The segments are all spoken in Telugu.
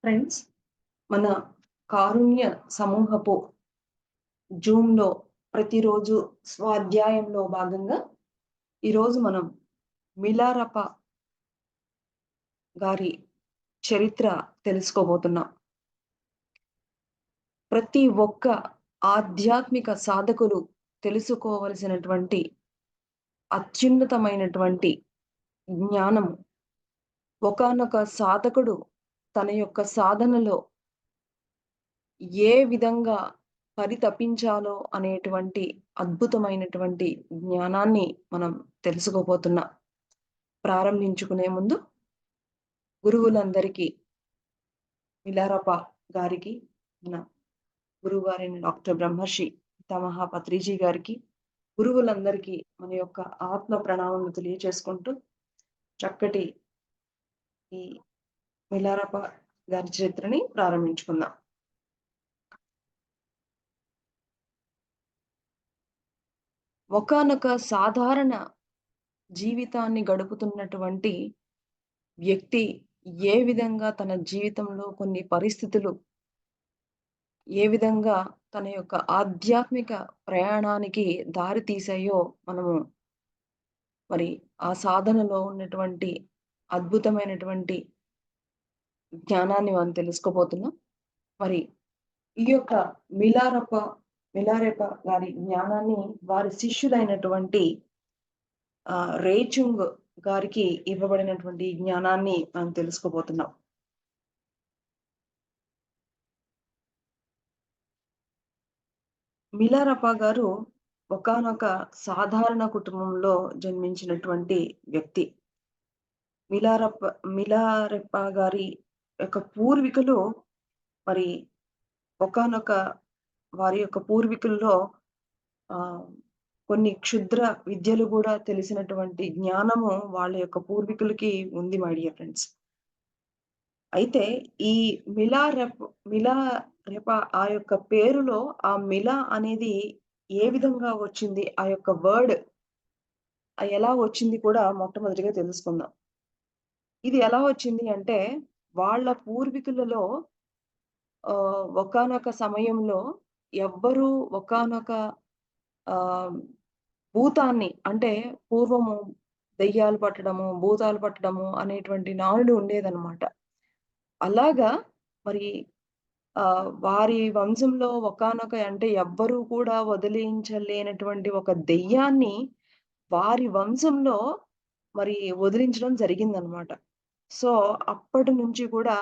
ఫ్రెండ్స్, మన కారుణ్య సమూహపు జూమ్‌లో ప్రతిరోజు స్వాధ్యాయంలో భాగంగా ఈరోజు మనం మిలారప గారి చరిత్ర తెలుసుకోబోతున్నాం. ప్రతి ఒక్క ఆధ్యాత్మిక సాధకులు తెలుసుకోవలసినటువంటి అత్యున్నతమైనటువంటి జ్ఞానము. ఒకానొక సాధకుడు తన యొక్క సాధనలో ఏ విధంగా పరితపించాలో అనేటువంటి అద్భుతమైనటువంటి జ్ఞానాన్ని మనం తెలుసుకోబోతున్నాం. ప్రారంభించుకునే ముందు గురువులందరికీ, మిలారప గారికి, మన గురువుగారైన డాక్టర్ బ్రహ్మర్షి పితామహ పత్రిజీ గారికి, గురువులందరికీ మన యొక్క ఆత్మ ప్రణామములు తెలియచేసుకుంటూ చక్కటి ఈ మిలారప గారి చరిత్రని ప్రారంభించుకుందాం. ఒకానొక సాధారణ జీవితాన్ని గడుపుతున్నటువంటి వ్యక్తి ఏ విధంగా తన జీవితంలో కొన్ని పరిస్థితులు ఏ విధంగా తన యొక్క ఆధ్యాత్మిక ప్రయాణానికి దారి తీశాయో మనము మరి ఆ సాధనలో ఉన్నటువంటి అద్భుతమైనటువంటి జ్ఞానాన్ని మనం తెలుసుకోబోతున్నాం. మరి ఈ యొక్క మిలారెప గారి జ్ఞానాన్ని వారి శిష్యులైనటువంటి రేచుంగ్ గారికి ఇవ్వబడినటువంటి జ్ఞానాన్ని మనం తెలుసుకోబోతున్నాం. మిలారప గారు ఒకానొక సాధారణ కుటుంబంలో జన్మించినటువంటి వ్యక్తి. మిలారెప్ప గారి యొక్క పూర్వీకులు మరి ఒకానొక వారి యొక్క పూర్వీకుల్లో కొన్ని క్షుద్ర విద్యలు గూడా తెలిసినటువంటి జ్ఞానము వాళ్ళ యొక్క పూర్వీకులకి ఉంది మై డియర్ ఫ్రెండ్స్. అయితే ఈ మిలారెప ఆ యొక్క పేరులో ఆ మిలా అనేది ఏ విధంగా వచ్చింది? ఆ యొక్క వర్డ్ ఎలా వచ్చింది కూడా మొట్టమొదటిగా తెలుసుకుందాం. ఇది ఎలా వచ్చింది అంటే, వాళ్ళ పూర్వీకులలో ఒకానొక సమయంలో ఎవ్వరూ ఒకానొక ఆహ్, భూతాన్ని అంటే పూర్వము దెయ్యాలు పట్టడము, భూతాలు పట్టడము అనేటువంటి నానుడి ఉండేదనమాట. అలాగా మరి వారి వంశంలో ఒకానొక అంటే ఎవ్వరూ కూడా వదిలించలేనటువంటి ఒక దెయ్యాన్ని వారి వంశంలో మరి వదిలించడం జరిగిందనమాట. సో, అప్పటి నుంచి కూడా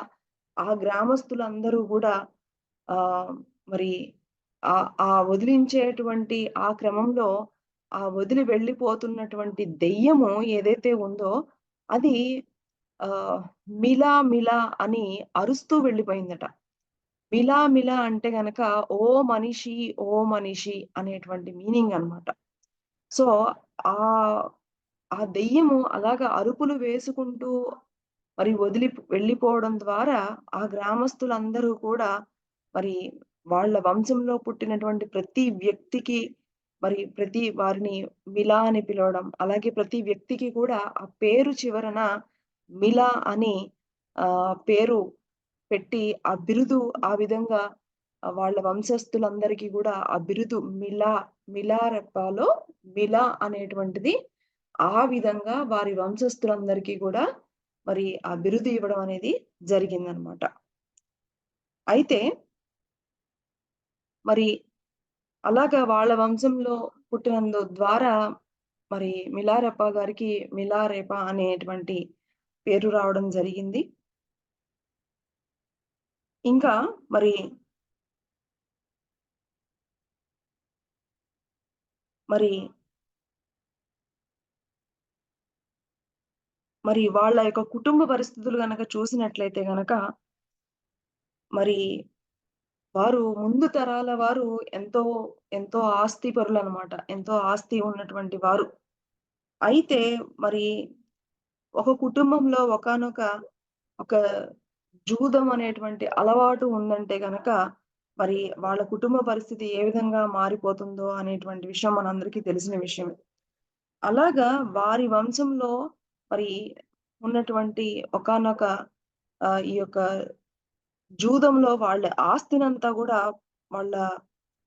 ఆ గ్రామస్తులందరూ గూడా ఆహ్, మరి ఆ వదిలించేటువంటి ఆ క్రమంలో ఆ వదిలి వెళ్ళిపోతున్నటువంటి దెయ్యము ఏదైతే ఉందో అది ఆహ్, మిలా మిలా అని అరుస్తూ వెళ్ళిపోయిందట. మిలా మిలా అంటే గనక ఓ మనిషి, ఓ మనిషి అనేటువంటి మీనింగ్ అన్నమాట. సో, ఆహ్, ఆ దెయ్యము అలాగా అరుపులు వేసుకుంటూ మరి వెళ్ళిపోవడం ద్వారా ఆ గ్రామస్తులందరూ కూడా మరి వాళ్ళ వంశంలో పుట్టినటువంటి ప్రతి వ్యక్తికి మరి ప్రతి వారిని మిలా అని పిలవడం. అలాగే ప్రతి వ్యక్తికి కూడా ఆ పేరు చివరన మిలా అని పేరు పెట్టి ఆ బిరుదు ఆ విధంగా వాళ్ళ వంశస్థులందరికీ గూడా ఆ బిరుదు మిలారెప్పాలో మిలా అనేటువంటిది ఆ విధంగా వారి వంశస్థులందరికీ గూడా మరి ఆ బిరుదు ఇవ్వడం అనేది జరిగిందనమాట. అయితే మరి అలాగా వాళ్ళ వంశంలో పుట్టినందు ద్వారా మరి మిలారెప్ప గారికి మిలారేప అనేటువంటి పేరు రావడం జరిగింది. ఇంకా మరి మరి మరి వాళ్ళ యొక్క కుటుంబ పరిస్థితులు గనక చూసినట్లయితే గనక, మరి వారు ముందు తరాల వారు ఎంతో, ఎంతో ఆస్తిపరులనమాట. ఎంతో ఆస్తి ఉన్నటువంటి వారు. అయితే మరి ఒక కుటుంబంలో ఒక జూదం అనేటువంటి అలవాటు ఉందంటే గనక, మరి వాళ్ళ కుటుంబ పరిస్థితి ఏ విధంగా మారిపోతుందో అనేటువంటి విషయం మనందరికీ తెలిసిన విషయమే. అలాగా వారి వంశంలో మరి ఉన్నటువంటి ఒకానొక ఈ యొక్క జూదంలో వాళ్ళ ఆస్తినంతా గూడా వాళ్ళ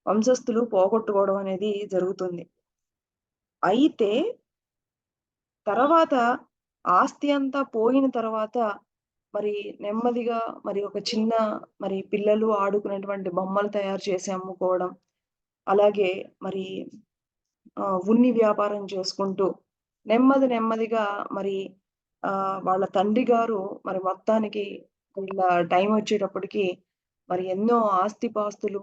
వంశస్థులు పోగొట్టుకోవడం అనేది జరుగుతుంది. అయితే తర్వాత ఆస్తి అంతా పోయిన తర్వాత మరి నెమ్మదిగా మరి ఒక చిన్న మరి పిల్లలు ఆడుకునేటువంటి బొమ్మలు తయారు చేసి అమ్ముకోవడం. అలాగే మరి ఉన్ని వ్యాపారం చేసుకుంటూ నెమ్మదిగా మరి వాళ్ళ తండ్రి గారు మరి మొత్తానికి వీళ్ళ టైమొచ్చేటప్పటికి మరి ఎన్నో ఆస్తిపాస్తులు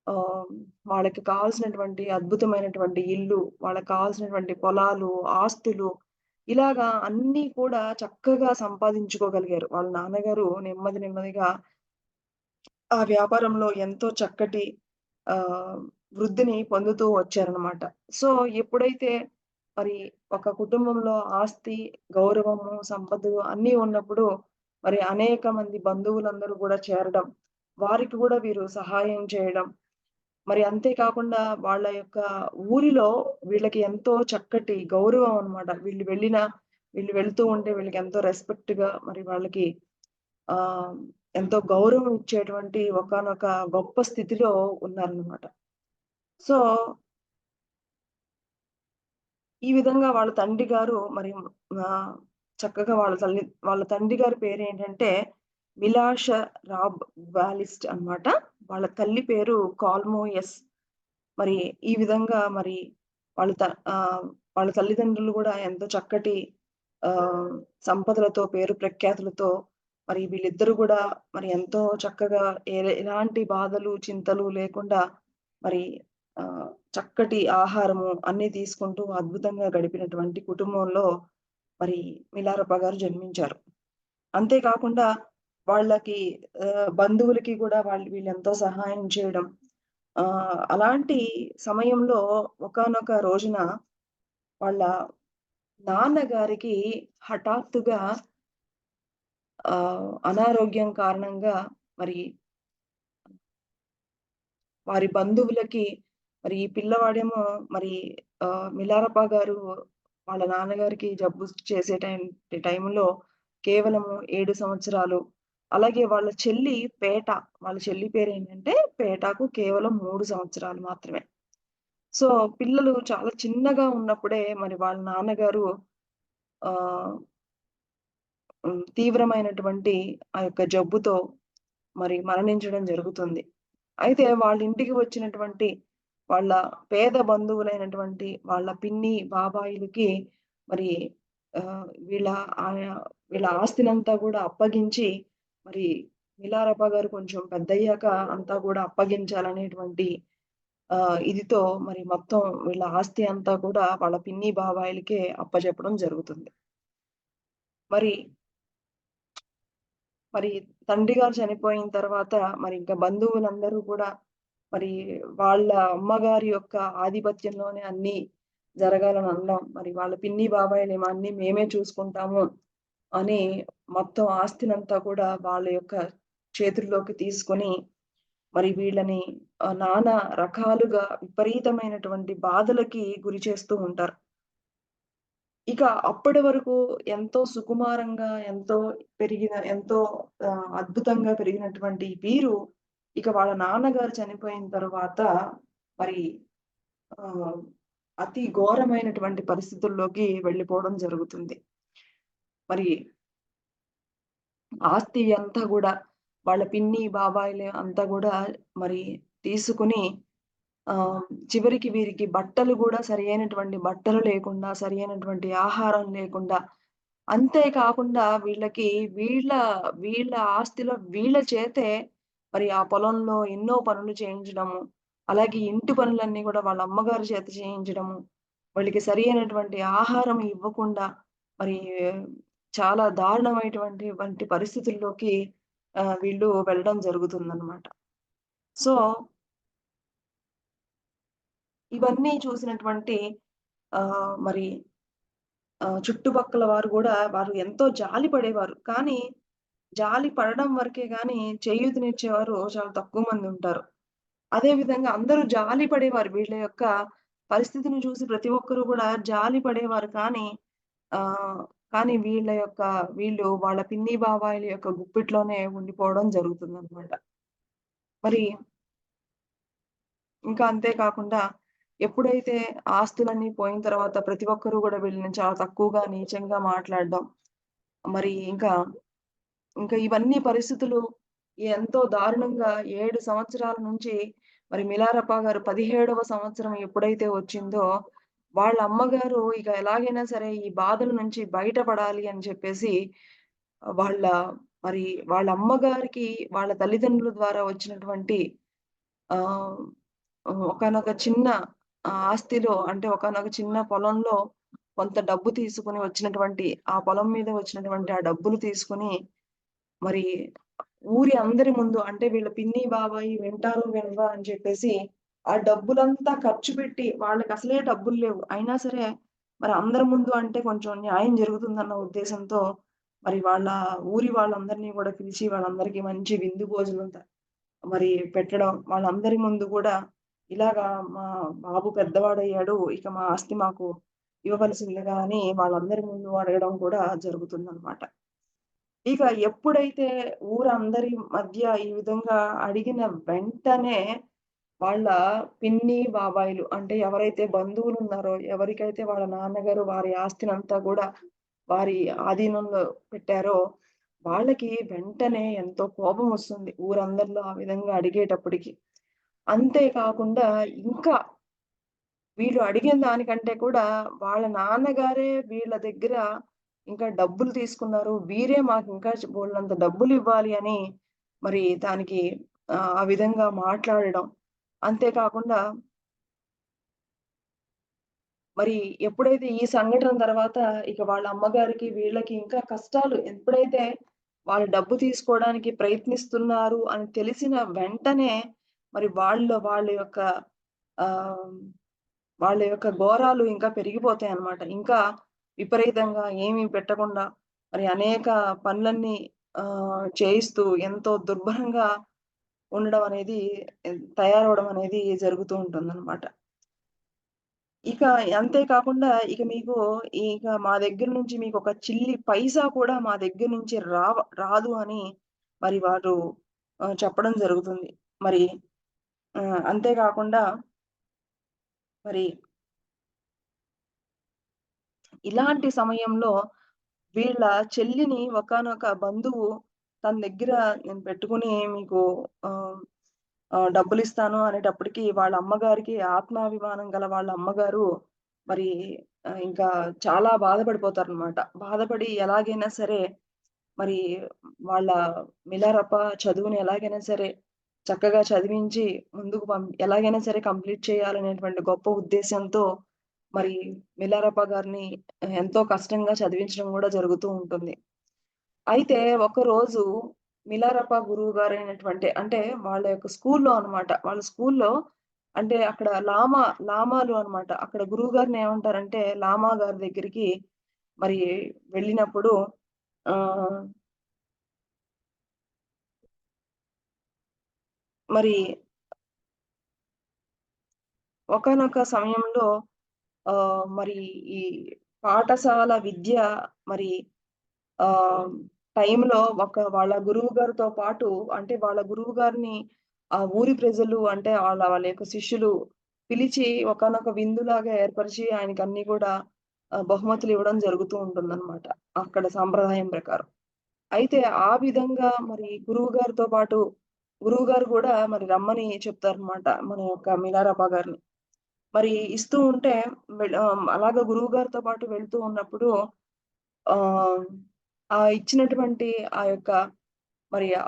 ఆహ్, వాళ్ళకి కావాల్సినటువంటి అద్భుతమైనటువంటి ఇల్లు, వాళ్ళకి కావాల్సినటువంటి పొలాలు, ఆస్తులు ఇలాగా అన్నీ కూడా చక్కగా సంపాదించుకోగలిగారు. వాళ్ళ నాన్నగారు నెమ్మదిగా ఆ వ్యాపారంలో ఎంతో చక్కటి ఆహ్, వృద్ధిని పొందుతూ వచ్చారనమాట. సో, ఎప్పుడైతే మరి ఒక కుటుంబంలో ఆస్తి, గౌరవము, సంపదలు అన్నీ ఉన్నప్పుడు మరి అనేక మంది బంధువులందరూ గూడా చేరడం, వారికి గూడా వీరు సహాయం చేయడం, మరి అంతే కాకుండా వాళ్ళ యొక్క ఊరిలో వీళ్ళకి ఎంతో చక్కటి గౌరవం అన్నమాట. వీళ్ళు వెళ్తూ ఉంటే వీళ్ళకి ఎంతో రెస్పెక్ట్‌గా మరి వాళ్ళకి ఆహ్, ఎంతో గౌరవం ఇచ్చేటువంటి ఒకానొక గొప్ప స్థితిలో ఉన్నారన్నమాట. సో, ఈ విధంగా వాళ్ళ తండ్రి గారు మరి ఆహ్, చక్కగా వాళ్ళ తండ్రి గారి పేరేంటంటే మిలాష రాబ్ వాలిస్ట్ అన్నమాట. వాళ్ళ తల్లి పేరు కాల్మోయస్. మరి ఈ విధంగా మరి వాళ్ళ త ఆహ్, వాళ్ళ తల్లిదండ్రులు గూడా ఎంతో చక్కటి ఆహ్, సంపదలతో, పేరు ప్రఖ్యాతులతో మరి వీళ్ళిద్దరూ గూడా మరి ఎంతో చక్కగా ఎలాంటి బాధలు, చింతలు లేకుండా మరి ఆహ్, చక్కటి ఆహారము అన్నీ తీసుకుంటూ అద్భుతంగా గడిపినటువంటి కుటుంబంలో మరి మిలారప్ప గారు జన్మించారు. అంతే కాకుండా వాళ్ళకి బంధువులకి గూడా వీళ్ళెంతో సహాయం చేయడం. అలాంటి సమయంలో ఒకానొక రోజున వాళ్ళ నాన్నగారికి హఠాత్తుగా అనారోగ్యం కారణంగా మరి వారి బంధువులకి మరి ఈ పిల్లవాడేమో మరి మిలారప్ప గారు వాళ్ళ నాన్నగారికి జబ్బు చేసే టైంలో కేవలము 7 సంవత్సరాలు. అలాగే వాళ్ళ చెల్లి పేరేంటంటే పేటకు కేవలం 3 సంవత్సరాలు మాత్రమే. సో, పిల్లలు చాలా చిన్నగా ఉన్నప్పుడే మరి వాళ్ళ నాన్నగారు ఆహ్, తీవ్రమైనటువంటి ఆ యొక్క జబ్బుతో మరి మరణించడం జరుగుతుంది. అయితే వాళ్ళ ఇంటికి వచ్చినటువంటి వాళ్ళ పేద బంధువులైనటువంటి వాళ్ళ పిన్ని, బాబాయిలకి మరి ఆహ్, వీళ్ళ ఆహ్, వీళ్ళ ఆస్తినంతా గూడా అప్పగించి మరి మిలారప్ప గారు కొంచెం పెద్దయ్యాక అంతా గూడా అప్పగించాలనేటువంటి ఇదితో మరి మొత్తం వీళ్ళ ఆస్తి అంతా కూడా వాళ్ళ పిన్ని, బాబాయిలకే అప్పజెప్పడం జరుగుతుంది. మరి మరి తండ్రి గారు చనిపోయిన తర్వాత మరింక బంధువులందరూ కూడా మరి వాళ్ళ అమ్మగారి యొక్క ఆధిపత్యంలోనే అన్నీ జరగాలని అనడం. మరి వాళ్ళ పిన్ని, బాబాయిలేమో అన్నీ మేమే చూసుకుంటాము అని మొత్తం ఆస్తినంతా కూడా వాళ్ళ యొక్క చేతుల్లోకి తీసుకొని మరి వీళ్ళని నానా రకాలుగా విపరీతమైనటువంటి బాధలకి గురి చేస్తూ ఉంటారు. ఇక అప్పటి వరకు ఎంతో సుకుమారంగా, ఎంతో అద్భుతంగా పెరిగినటువంటి వీరు, ఇక వాళ్ళ నాన్నగారు చనిపోయిన తరువాత మరి ఆహ్, అతి ఘోరమైనటువంటి పరిస్థితుల్లోకి వెళ్ళిపోవడం జరుగుతుంది. మరి ఆస్తి అంతా గూడా వాళ్ళ పిన్ని, బాబాయిలు అంతా గూడా మరి తీసుకొని ఆహ్, చివరికి వీరికి బట్టలు గూడా సరియైనటువంటి బట్టలు లేకుండా, సరియైనటువంటి ఆహారం లేకుండా, అంతే కాకుండా వీళ్ళ, వీళ్ళ ఆస్తిలో వీళ్ళ చేతే మరి ఆ పొలంలో ఎన్నో పనులు చేయించడము, అలాగే ఇంటి పనులన్నీ గూడా వాళ్ళ అమ్మగారి చేత చేయించడము, వాళ్ళకి సరియైనటువంటి ఆహారం ఇవ్వకుండా మరి చాలా దారుణమైనటువంటి పరిస్థితుల్లోకి వీళ్ళు వెళ్ళడం జరుగుతుందనమాట. సో, ఇవన్నీ చూసినటువంటి మరి చుట్టుపక్కల వారు ఎంతో జాలి పడేవారు. కానీ, జాలి పడడం వరకే గానీ, చేయూతనిచ్చేవారు చాలా తక్కువ మందుంటారు. అదే విధంగా అందరూ జాలి పడేవారు. వీళ్ళ యొక్క పరిస్థితిని చూసి ప్రతి ఒక్కరు గూడా జాలి పడేవారు కానీ, ఆహ్, కానీ వీళ్ళు వాళ్ళ పిన్ని, బాబాయిల యొక్క గుప్పిట్లోనే ఉండిపోవడం జరుగుతుందనమాట. మరి ఇంకా అంతే కాకుండా ఎప్పుడైతే ఆస్తులన్నీ పోయిన తర్వాత ప్రతి ఒక్కరు గూడా వీళ్ళని చాలా తక్కువగా, నీచంగా మాట్లాడడం. మరి ఇంకా ఇవన్నీ పరిస్థితులు ఎంతో దారుణంగా 7 సంవత్సరాల నుంచి మరి మిలారప్ప గారు 17వ సంవత్సరం ఎప్పుడైతే వచ్చిందో, వాళ్ళ అమ్మగారు ఇక ఎలాగైనా సరే ఈ బాధల నుంచి బయటపడాలి అని చెప్పేసి వాళ్ళ మరి వాళ్ళ అమ్మగారికి వాళ్ళ తల్లిదండ్రుల ద్వారా వచ్చినటువంటి ఆహ్, ఒకానొక చిన్న ఆస్తిలో అంటే ఒకానొక చిన్న పొలంలో కొంత డబ్బు తీసుకొని వచ్చినటువంటి ఆ పొలం మీద వచ్చినటువంటి ఆ డబ్బులు తీసుకొని మరి ఊరి అందరి ముందు అంటే వీళ్ళ పిన్ని, బాబాయి వింటారో వినరో అని చెప్పేసి, ఆ డబ్బులంతా ఖర్చు పెట్టి వాళ్ళకసలే డబ్బులు లేవు. అయినా సరే మరి అందరి ముందు అంటే కొంచెం న్యాయం జరుగుతుందన్న ఉద్దేశంతో మరి ఊరి వాళ్ళందరిని గూడా పిలిచి వాళ్ళందరికీ మంచి విందు భోజనం మరి పెట్టడం. వాళ్ళందరి ముందు గూడా ఇలాగా మా బాబు పెద్దవాడయ్యాడు. ఇక మా ఆస్తి మాకు ఇవ్వవలసిందిగా అని వాళ్ళందరి ముందు అడగడం కూడా జరుగుతుందనమాట. ఇక ఎప్పుడైతే ఊరందరి మధ్య ఈ విధంగా అడిగిన వెంటనే వాళ్ళ పిన్ని, బాబాయిలు అంటే ఎవరైతే బంధువులున్నారో, ఎవరికైతే వాళ్ళ నాన్నగారు వారి ఆస్తినంతా గూడా వారి ఆధీనంలో పెట్టారో, వాళ్ళకి వెంటనే ఎంతో కోపమొస్తుంది. ఊరందరిలో ఆ విధంగా అడిగేటప్పటికి. అంతే కాకుండా ఇంకా వీళ్ళు అడిగిన దానికంటే కూడా వాళ్ళ నాన్నగారే వీళ్ళ దగ్గర ఇంకా డబ్బులు తీసుకున్నారు. వీరే మాకింకా బోలెడంత డబ్బులివ్వాలి అని మరి దానికి ఆ విధంగా మాట్లాడడం. అంతే కాకుండా మరి ఎప్పుడైతే ఈ సంఘటన తర్వాత ఇక వాళ్ళ అమ్మగారికి, వీళ్ళకి ఇంకా కష్టాలు ఎప్పుడైతే వాళ్ళు డబ్బు తీసుకోవడానికి ప్రయత్నిస్తున్నారు అని తెలిసిన వెంటనే మరి వాళ్ళ యొక్క ఆహ్ వాళ్ళ యొక్క ఘోరాలు ఇంకా పెరిగిపోతాయన్నమాట. ఇంకా విపరీతంగా ఏమీ పెట్టకుండా మరి అనేక పనులన్నీ చేయిస్తూ ఎంతో దుర్భరంగా ఉండడం అనేది తయారవ్వడం అనేది జరుగుతూ ఉంటుందన్నమాట. ఇక అంతే కాకుండా ఇక మా దగ్గర నుంచి మీకొక చిల్లి పైసా కూడా మా దగ్గర నుంచి రాదు అని మరి వారు చెప్పడం జరుగుతుంది. మరి అంతే కాకుండా మరి ఇలాంటి సమయంలో వీళ్ళ చెల్లిని ఒకానొక బంధువు తన దగ్గర నేను పెట్టుకొని మీకు ఆహ్, డబ్బులిస్తాను అనేటప్పటికి వాళ్ళ అమ్మగారికి ఆత్మాభిమానం గల వాళ్ళ అమ్మగారు మరి ఇంకా చాలా బాధపడిపోతారనమాట. బాధపడి ఎలాగైనా సరే మరి వాళ్ళ మిలారప్ప చదువుని ఎలాగైనా సరే చక్కగా చదివించి ముందుకు ఎలాగైనా సరే కంప్లీట్ చేయాలనేటువంటి గొప్ప ఉద్దేశ్యంతో మరి మిలారప్ప గారిని ఎంతో కష్టంగా చదివించడం గూడా జరుగుతూ ఉంటుంది. అయితే ఒకరోజు మిలారప్ప గురువు గారైనటువంటి అంటే వాళ్ళ యొక్క స్కూల్‌లో అన్నమాట. వాళ్ళ స్కూల్‌లో అంటే అక్కడ లామాలు అన్నమాట. అక్కడ గురువు గారిని ఏమంటారంటే లామా గారి దగ్గరికి మరి వెళ్ళినప్పుడు ఆహ్, మరి ఒకానొక సమయంలో మరి ఈ పాఠశాల విద్య మరి ఆహ్, టైంలో వాళ్ళ గురువుగారితో పాటు అంటే వాళ్ళ గురువుగారిని ఆ ఊరి ప్రజలు అంటే వాళ్ళ యొక్క శిష్యులు పిలిచి ఒకానొక విందులాగా ఏర్పరిచి ఆయనకన్నీ కూడా బహుమతులివ్వడం జరుగుతూ ఉంటుందన్నమాట. అక్కడ సాంప్రదాయం ప్రకారం. అయితే ఆ విధంగా మరి గురువుగారితో పాటు గురువుగారు గూడా మరి రమ్మని చెప్తారన్నమాట. మన యొక్క మినారప్ప గారిని. మరి ఇస్తూ ఉంటే అలాగా గురువుగారితో పాటు వెళ్తూ ఉన్నప్పుడు ఆహ్, ఇచ్చినటువంటి ఆ యొక్క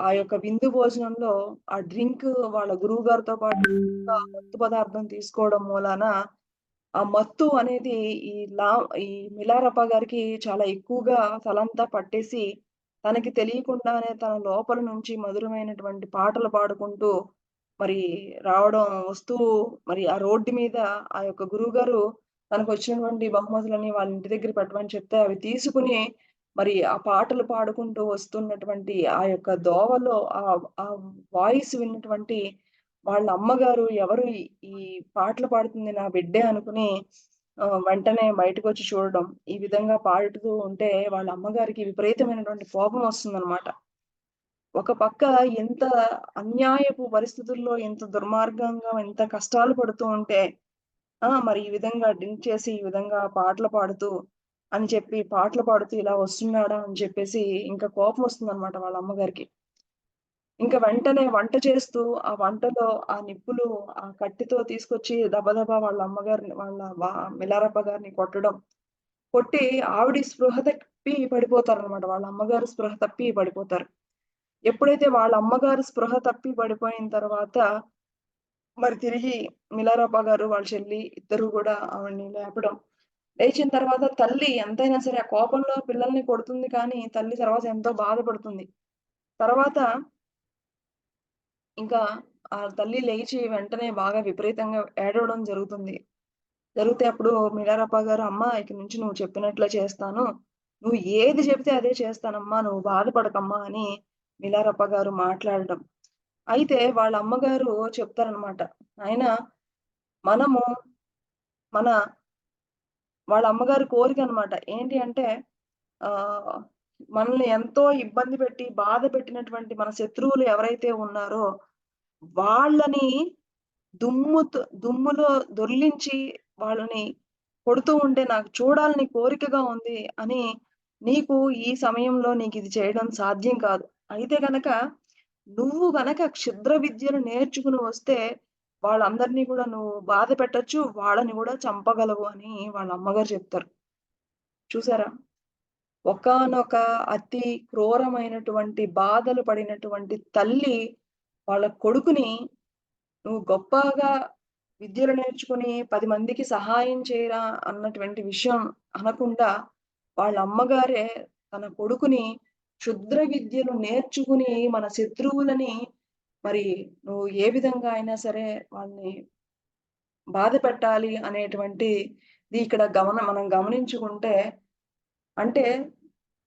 ఆ యొక్క విందు భోజనంలో ఆ డ్రింక్ వాళ్ళ గురువుగారితో పాటు ఇంకా మత్తు పదార్థం తీసుకోవడం మూలాన ఆ మత్తు అనేది ఈ లా ఈ మిలారప్ప గారికి చాలా ఎక్కువగా తలంతా పట్టేసి, తనకి తెలియకుండానే తన లోపల నుంచి మధురమైనటువంటి పాటలు పాడుకుంటూ మరి వస్తూ మరి ఆ రోడ్డు మీద ఆ యొక్క గురువుగారు తనకొచ్చినటువంటి బహుమతులని వాళ్ళ ఇంటి దగ్గర పెట్టమని చెప్తే అవి తీసుకొని మరి ఆ పాటలు పాడుకుంటూ వస్తున్నటువంటి ఆ యొక్క దోవలో ఆ వాయిస్ విన్నటువంటి వాళ్ళ అమ్మగారు ఎవరు ఈ ఈ పాటలు పాడుతుంది నా బిడ్డే అనుకుని వెంటనే బయటకొచ్చి చూడడం. ఈ విధంగా పాడుతూ ఉంటే వాళ్ళ అమ్మగారికి విపరీతమైనటువంటి కోపం వస్తుందనమాట. ఒక పక్క ఎంత అన్యాయపు పరిస్థితుల్లో ఎంత దుర్మార్గంగా ఎంత కష్టాలు పడుతూ ఉంటే, మరి ఈ విధంగా డ్రింక్ చేసి ఈ విధంగా పాటలు పాడుతూ అని చెప్పి పాటలు పాడుతూ ఇలా వస్తున్నాడా అని చెప్పేసి ఇంకా కోపమొస్తుందనమాట వాళ్ళ అమ్మగారికి. ఇంక వెంటనే వంట చేస్తూ, ఆ వంటలో ఆ నిప్పులు ఆ కట్టెతో తీసుకొచ్చి దబదబా వాళ్ళ అమ్మగారిని వాళ్ళ మిలారప్ప గారిని కొట్టడం. కొట్టి ఆవిడ స్పృహ తప్పి పడిపోతారనమాట. వాళ్ళ అమ్మగారు స్పృహ తప్పి పడిపోతారు. ఎప్పుడైతే వాళ్ళ అమ్మగారు స్పృహ తప్పి పడిపోయిన తర్వాత, మరి తిరిగి మిలారప్ప గారు, వాళ్ళ చెల్లి ఇద్దరు గూడా ఆవిడని లేపడం. లేచిన తర్వాత తల్లి ఎంతైనా సరే ఆ కోపంలో పిల్లల్ని కొడుతుంది కానీ, తల్లి తర్వాత ఎంతో బాధపడుతుంది. తర్వాత ఇంకా ఆ తల్లి లేచి వెంటనే బాగా విపరీతంగా ఏడవడం జరుగుతుంది. జరిగితే అప్పుడు మిలారప్ప గారు, "అమ్మా ఇక నుంచి నువ్వు చెప్పినట్లే చేస్తాను. నువ్వు ఏది చెప్తే అదే చేస్తానమ్మా. నువ్వు బాధపడకమ్మా" అని మిలారప్ప గారు మాట్లాడడం. అయితే వాళ్ళ అమ్మగారు చెప్తారనమాట. "నాయనా మనము మన" వాళ్ళ అమ్మగారి కోరికనమాట. ఏంటి అంటే ఆహ్, మనల్ని ఎంతో ఇబ్బంది పెట్టి, బాధ పెట్టినటువంటి మన శత్రువులు ఎవరైతే ఉన్నారో వాళ్ళని దుమ్ములో దొర్లించి వాళ్ళని కొడుతూ ఉంటే నాకు చూడాలని కోరికగా ఉంది అని నీకు ఈ సమయంలో నీకిది చేయడం సాధ్యం కాదు. అయితే గనక నువ్వు గనక క్షుద్ర విద్యను నేర్చుకుని వస్తే వాళ్ళందరినీ కూడా నువ్వు బాధ పెట్టొచ్చు. వాళ్ళని గూడా చంపగలవు అని వాళ్ళ అమ్మగారు చెప్తారు. చూసారా? ఒకానొక అతి క్రూరమైనటువంటి బాధలు పడినటువంటి తల్లి వాళ్ళ కొడుకుని నువ్వు గొప్పగా విద్యలు నేర్చుకొని 10 మందికి సహాయం చేయరా అన్నటువంటి విషయం అనకుండా, వాళ్ళ అమ్మగారే తన కొడుకుని క్షుద్ర విద్యలు నేర్చుకుని మన శత్రువులని మరి నువ్వు ఏ విధంగా అయినా సరే వాళ్ళని బాధ పెట్టాలి అనేటువంటిది ఇక్కడ మనం గమనించుకుంటే అంటే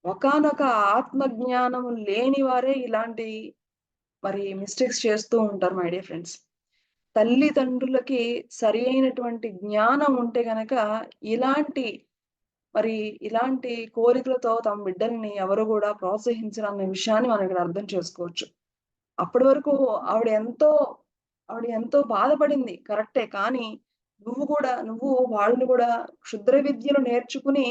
ఒకానొక ఆత్మ జ్ఞానం లేని వారే ఇలాంటి మరి మిస్టేక్స్ చేస్తూ ఉంటారు మై డియర్ ఫ్రెండ్స్. తల్లిదండ్రులకి సరి అయినటువంటి జ్ఞానం ఉంటే గనక ఇలాంటి మరి ఇలాంటి కోరికలతో తమ బిడ్డల్ని ఎవరు గూడా ప్రోత్సహించరన్న విషయాన్ని మనం ఇక్కడ అర్థం చేసుకోవచ్చు. అప్పటి వరకు ఆవిడ ఎంతో ఆవిడ ఎంతో బాధపడింది కరెక్టే. కానీ నువ్వు వాళ్ళని గూడా క్షుద్ర విద్యలు నేర్చుకుని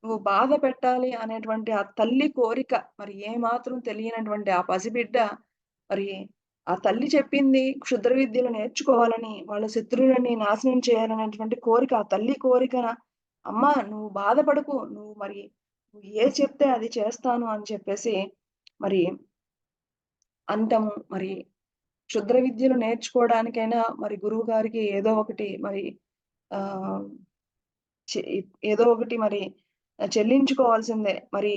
నువ్వు బాధ పెట్టాలి అనేటువంటి ఆ తల్లి కోరిక మరి ఏమాత్రం తెలియనటువంటి ఆ పసిబిడ్డ మరి ఆ తల్లి చెప్పింది క్షుద్ర విద్యలు నేర్చుకోవాలని, వాళ్ళ శత్రువులని నాశనం చేయాలనేటువంటి కోరిక ఆ తల్లి కోరికన అమ్మా నువ్వు బాధపడకు. నువ్వు ఏది చెప్తే అది చేస్తాను అని చెప్పేసి మరి అంటము. మరి క్షుద్ర విద్యలు నేర్చుకోవడానికైనా మరి గురువుగారికి ఏదో ఒకటి మరి ఆహ్, చె ఏదో ఒకటి మరి చెల్లించుకోవాల్సిందే. మరి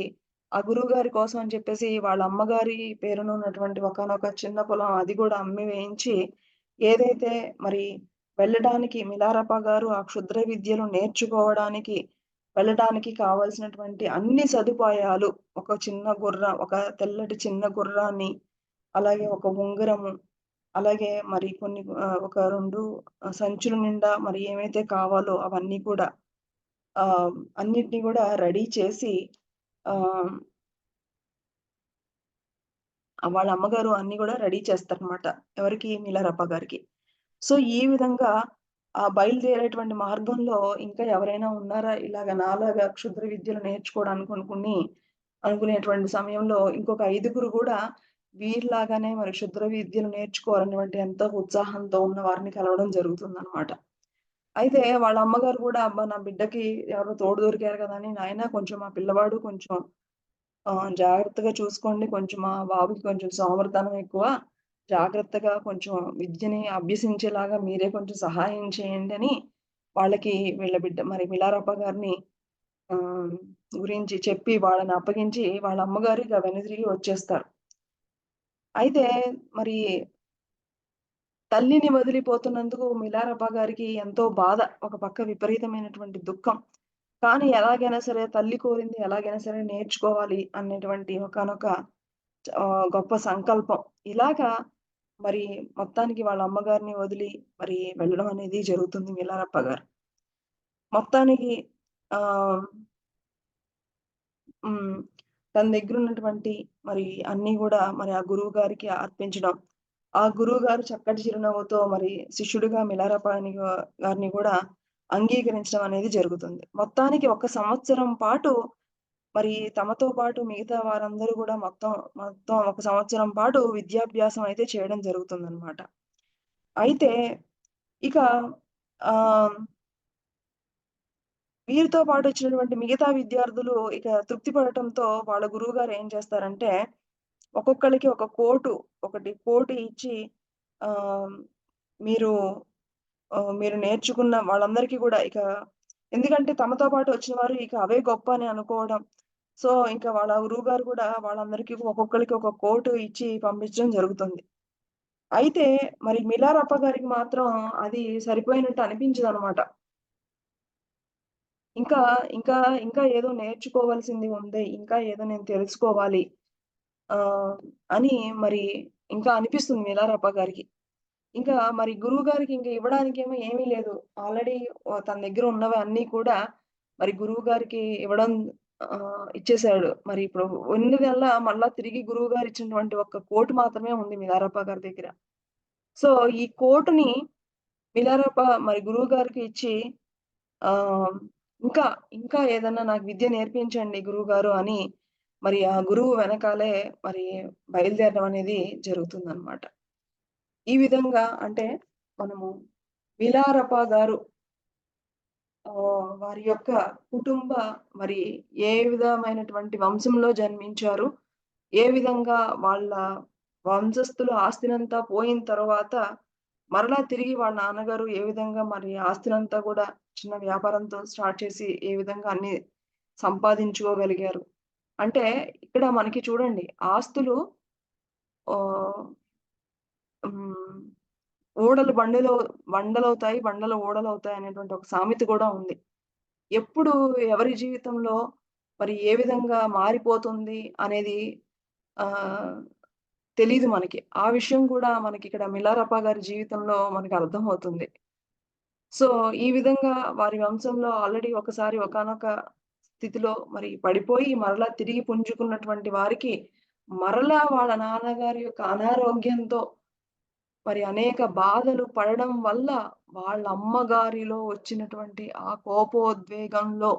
ఆ గురువుగారి కోసం అని చెప్పేసి వాళ్ళ అమ్మగారి పేరున ఉన్నటువంటి ఒకానొక చిన్న పొలం అది గూడా అమ్మి వేయించి, ఏదైతే మరి వెళ్ళడానికి మిలారప్ప గారు ఆ క్షుద్ర విద్యలు నేర్చుకోవడానికి వెళ్ళడానికి కావాల్సినటువంటి అన్ని సదుపాయాలు ఒక తెల్లటి చిన్న గుర్రాన్ని, అలాగే ఒక ఉంగరము, అలాగే మరి ఒక 2 సంచుల నిండా మరి ఏమైతే కావాలో అవన్నీ కూడా అన్నిటిని గూడా రెడీ చేసి ఆహ్, వాళ్ళ అమ్మగారు అన్నీ గూడా రెడీ చేస్తారనమాట. ఎవరికి? మిలారప్ప గారికి. సో, ఈ విధంగా బయలుదేరేటువంటి మార్గంలో ఇంకా ఎవరైనా ఉన్నారా? ఇలాగ నాలాగా క్షుద్ర విద్యలు నేర్చుకోవడానికి అనుకునేటువంటి సమయంలో ఇంకొక ఐదుగురు గూడా వీరిలాగానే మరి క్షుద్ర విద్యలు నేర్చుకోవాలనేటువంటి ఎంతో ఉత్సాహంతో ఉన్న వారిని కలవడం జరుగుతుందనమాట. అయితే వాళ్ళ అమ్మగారు గూడా అబ్బా! నా బిడ్డకి ఎవరో తోడు దొరికారు కదా! అని నాయనా కొంచెం మా పిల్లవాడు కొంచెం జాగ్రత్తగా చూసుకోండి. కొంచెం మా బాబుకి కొంచెం సోమరితనం ఎక్కువ. జాగ్రత్తగా కొంచెం విద్యని అభ్యసించేలాగా మీరే కొంచెం సహాయం చేయండి అని వాళ్ళకి వీళ్ళ బిడ్డ మరి మిలారప్ప గారిని ఆహ్, గురించి చెప్పి వాళ్ళని అప్పగించి వాళ్ళ అమ్మగారు ఇక వెనుదిరిగి వచ్చేస్తారు. అయితే మరి తల్లిని వదిలిపోతున్నందుకు మిలారప్ప గారికి ఎంతో బాధ. ఒక పక్క విపరీతమైనటువంటి దుఃఖం. కానీ ఎలాగైనా సరే తల్లి కోరింది ఎలాగైనా సరే నేర్చుకోవాలి అనేటువంటి ఒకానొక గొప్ప సంకల్పం. ఇలాగా మరి మొత్తానికి వాళ్ళ అమ్మగారిని వదిలి మరి వెళ్ళడం అనేది జరుగుతుంది మిలారప్ప గారు. మొత్తానికి ఆహ్, హ్మ్. తన దగ్గరున్నటువంటి మరి అన్నీ గూడా మరి ఆ గురువుగారికి అర్పించడం. ఆ గురువుగారు చక్కటి చిరునవ్వుతో మరి శిష్యుడిగా మిలారపాని గారిని గూడా అంగీకరించడం అనేది జరుగుతుంది. మొత్తానికి ఒక సంవత్సరం పాటు మరి తమతో పాటు మిగతా వారందరూ గూడా మొత్తం ఒక సంవత్సరం పాటు విద్యాభ్యాసం అయితే చేయడం జరుగుతుందనమాట. అయితే ఇక ఆహ్, వీరితో పాటొచ్చినటువంటి మిగతా విద్యార్థులు ఇక తృప్తి పడటంతో వాళ్ళ గురువుగారు ఏం చేస్తారంటే, ఒక్కొక్కళ్ళకి ఒక కోటు ఇచ్చి ఆహ్, మీరు మీరు నేర్చుకున్న వాళ్ళందరికీ గూడా ఎందుకంటే తమతో పాటు వచ్చిన వారు ఇక అవే గొప్ప అని అనుకోవడం. సో, ఇంకా వాళ్ళ గురువుగారు గూడా వాళ్ళందరికీ ఒక్కొక్కళ్ళకి ఒక కోటు ఇచ్చి పంపించడం జరుగుతుంది. అయితే మరి మిలారప్ప గారికి మాత్రం అది సరిపోయినట్టు అనిపించదనమాట. ఇంకా, ఇంకా, ఇంకా ఏదో నేర్చుకోవాల్సింది ఉంది. ఇంకా ఏదో నేను తెలుసుకోవాలి. ఆహ్, అని మరి ఇంకా అనిపిస్తుంది మిలారప్ప గారికి. ఇంకా మరి గురువుగారికి ఇంక ఇవ్వడానికేమో ఏమీ లేదు. ఆల్రెడీ తన దగ్గర ఉన్నవి అన్నీ కూడా మరి గురువుగారికి ఇవ్వడం ఇచ్చేసాడు. మరి ఇప్పుడు ఉన్నదల్లా మళ్ళా తిరిగి గురువుగారు ఇచ్చినటువంటి ఒక్క కోట్ మాత్రమే ఉంది మిలారప్ప గారి దగ్గర. సో, ఈ కోటుని మిలారప్ప మరి గురువుగారికి ఇచ్చి ఆహ్, ఇంకా, ఇంకా ఏదన్నా నాకు విద్య నేర్పించండి గురువుగారు అని మరి ఆ గురువు వెనకాలే మరి బయలుదేరడం అనేది జరుగుతుందనమాట. ఈ విధంగా అంటే మనము మిలారప గారు వారి యొక్క కుటుంబ మరి ఏ విధమైనటువంటి వంశంలో జన్మించారు? ఏ విధంగా వాళ్ళ వంశస్థులు ఆస్తినంతా పోయిన తర్వాత మరలా తిరిగి వాళ్ళ నాన్నగారు ఏ విధంగా మరి ఆస్తినంతా గూడా చిన్న వ్యాపారంతో స్టార్ట్ చేసి ఏ విధంగా అన్నీ సంపాదించుకోగలిగారు? అంటే ఇక్కడ మనకి చూడండి ఆస్తులు ఆహ్, హ్మ్. ఊడలు బండలవుతాయి. బండలు ఊడలవుతాయి అనేటువంటి ఒక సామెత గూడా ఉంది. ఎప్పుడు ఎవరి జీవితంలో మరి ఏ విధంగా మారిపోతుంది అనేది ఆహ్, తెలీదు మనకి. ఆ విషయం కూడా మనకిక్కడ మిలారప్ప గారి జీవితంలో మనకర్థమవుతుంది. సో, ఈ విధంగా వారి వంశంలో ఆల్రెడీ ఒకసారి ఒకానొక స్థితిలో మరి పడిపోయి మరలా తిరిగి పుంజుకున్నటువంటి వారికి మరలా వాళ్ళ నాన్నగారి యొక్క అనారోగ్యంతో మరి అనేక బాధలు పడడం వల్ల వాళ్ళ అమ్మగారిలో వచ్చినటువంటి ఆ కోపోద్వేగంలో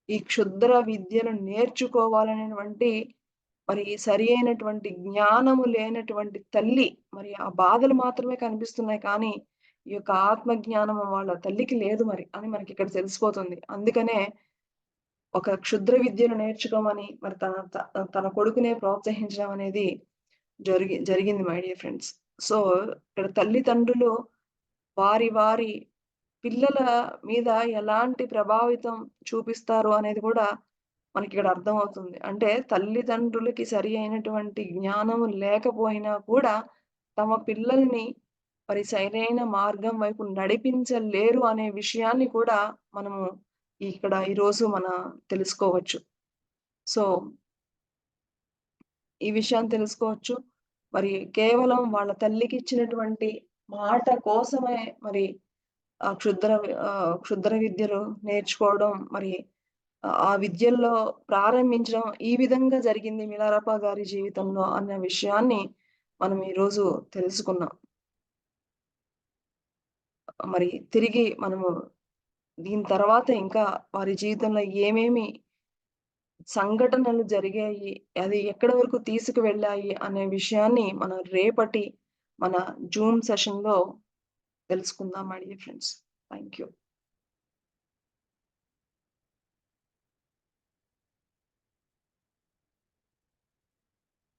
ఈ క్షుద్ర విద్యను నేర్చుకోవాలనేటువంటి మరి సరియైనటువంటి జ్ఞానము లేనటువంటి తల్లి మరి ఆ బాధలు మాత్రమే కనిపిస్తున్నాయి కానీ ఈ యొక్క ఆత్మ జ్ఞానము వాళ్ళ తల్లికి లేదు మరి అని మనకిక్కడ తెలిసిపోతుంది. అందుకనే ఒక క్షుద్ర విద్యను నేర్చుకోమని మరి తన కొడుకునే ప్రోత్సహించడం అనేది జరిగింది మై డియర్ ఫ్రెండ్స్. సో, ఇక్కడ తల్లిదండ్రులు వారి పిల్లల మీద ఎలాంటి ప్రభావితం చూపిస్తారు అనేది కూడా మనకిక్కడ అర్థమవుతుంది. అంటే తల్లిదండ్రులకి సరి అయినటువంటి జ్ఞానం లేకపోయినా కూడా తమ పిల్లల్ని మరి సరైన మార్గం వైపు నడిపించలేరు అనే విషయాన్ని కూడా మనము ఇక్కడ ఈరోజు తెలుసుకోవచ్చు. సో, ఈ విషయాన్ని తెలుసుకోవచ్చు. మరి కేవలం వాళ్ళ తల్లికిచ్చినటువంటి మాట కోసమే మరి క్షుద్ర విద్యలు నేర్చుకోవడం మరి ఆ విద్యల్లో ప్రారంభించడం ఈ విధంగా జరిగింది మిలారప్ప గారి జీవితంలో అన్న విషయాన్ని మనం ఈరోజు తెలుసుకున్నాం. మరి తిరిగి మనము దీని తర్వాత ఇంకా వారి జీవితంలో ఏమేమి సంఘటనలు జరిగాయి, అది ఎక్కడి వరకు తీసుకువెళ్ళాయి అనే విషయాన్ని మనం రేపటి మన జూమ్ సెషన్‌లో తెలుసుకుందాం my dear friends. Thank you.